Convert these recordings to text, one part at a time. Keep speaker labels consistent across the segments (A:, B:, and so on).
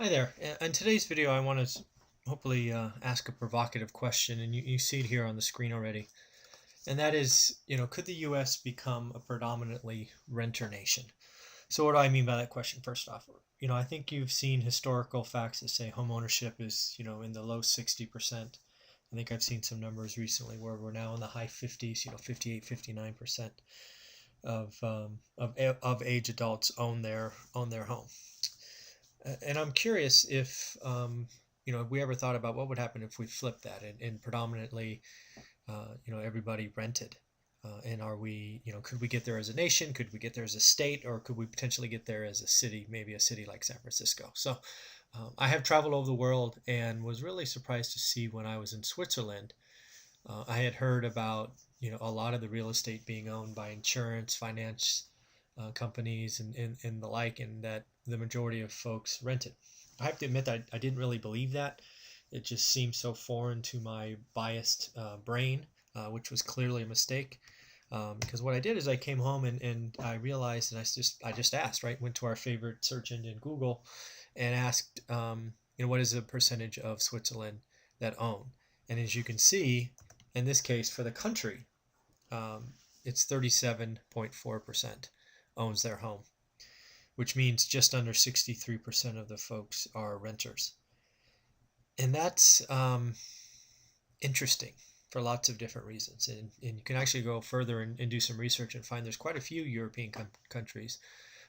A: Hi there. In today's video, I want to hopefully ask a provocative question, and you see it here on the screen already. And that is, could the U.S. become a predominantly renter nation? So, what do I mean by that question? First off, I think you've seen historical facts that say home ownership is, in the low 60%. I think I've seen some numbers recently where we're now in the high 50s, 58, 59% of age adults own their home. And I'm curious if, if we ever thought about what would happen if we flipped that and predominantly, everybody rented. And are we, could we get there as a nation? Could we get there as a state? Or could we potentially get there as a city, maybe a city like San Francisco? So I have traveled over the world and was really surprised to see when I was in Switzerland. I had heard about, a lot of the real estate being owned by insurance, finance companies, and the like, and that the majority of folks rented. I have to admit that I didn't really believe that. It just seemed so foreign to my biased brain, which was clearly a mistake. Because what I did is I came home and I realized, and I just asked, right? Went to our favorite search engine, Google, and asked, what is the percentage of Switzerland that own? And as you can see, in this case, for the country, it's 37.4% owns their home, which means just under 63% of the folks are renters. And that's interesting for lots of different reasons. And you can actually go further and do some research and find there's quite a few European countries.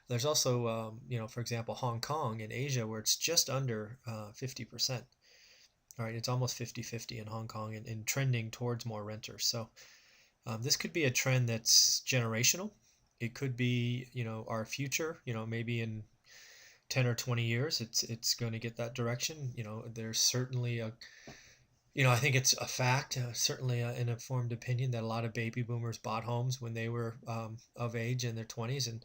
A: There's also, for example, Hong Kong in Asia, where it's just under 50%. All right, it's almost 50-50 in Hong Kong and trending towards more renters. So this could be a trend that's generational. It could be, our future, maybe in 10 or 20 years, it's going to get that direction. There's certainly I think it's a fact, certainly an informed opinion that a lot of baby boomers bought homes when they were of age in their 20s. And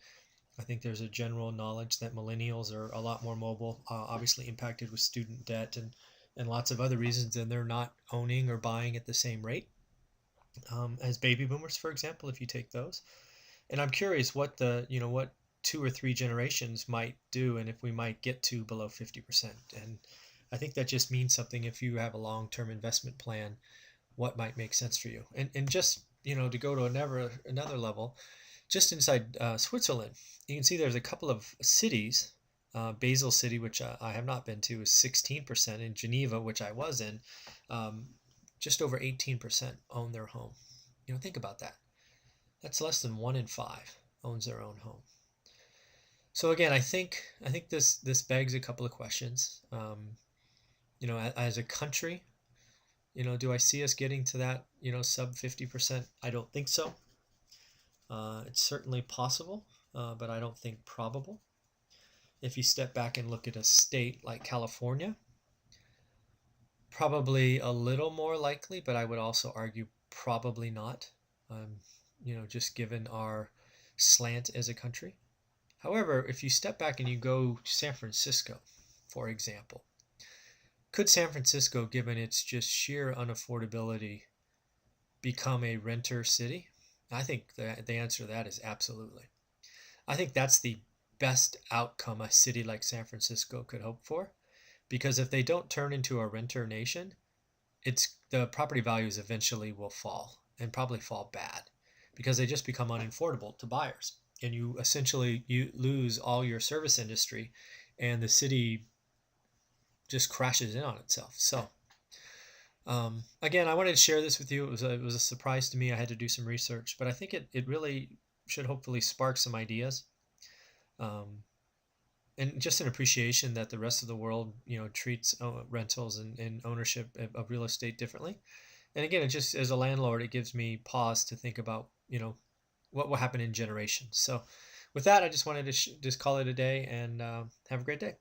A: I think there's a general knowledge that millennials are a lot more mobile, obviously impacted with student debt and lots of other reasons, and they're not owning or buying at the same rate as baby boomers, for example, if you take those. And I'm curious what what 2 or 3 generations might do, and if we might get to below 50%. And I think that just means something if you have a long-term investment plan, what might make sense for you. And just, to go to another level, just inside Switzerland, you can see there's a couple of cities. Basel City, which I have not been to, is 16%. In Geneva, which I was in, just over 18% own their home. Think about that. That's less than 1 in 5 owns their own home. So again, I think this begs a couple of questions. As a country, do I see us getting to that, sub 50%? I don't think so. It's certainly possible, but I don't think probable. If you step back and look at a state like California, probably a little more likely, but I would also argue probably not, just given our slant as a country. However, if you step back and you go to San Francisco, for example, could San Francisco, given its just sheer unaffordability, become a renter city? I think the answer to that is absolutely. I think that's the best outcome a city like San Francisco could hope for, because if they don't turn into a renter nation, the property values eventually will fall, and probably fall bad, because they just become unaffordable to buyers, and you lose all your service industry, and the city just crashes in on itself. So again, I wanted to share this with you. It was a surprise to me. I had to do some research, but I think it really should hopefully spark some ideas. And just an appreciation that the rest of the world, treats rentals and ownership of real estate differently. And again, it just, as a landlord, it gives me pause to think about, what will happen in generations. So with that, I just wanted to just call it a day, and have a great day.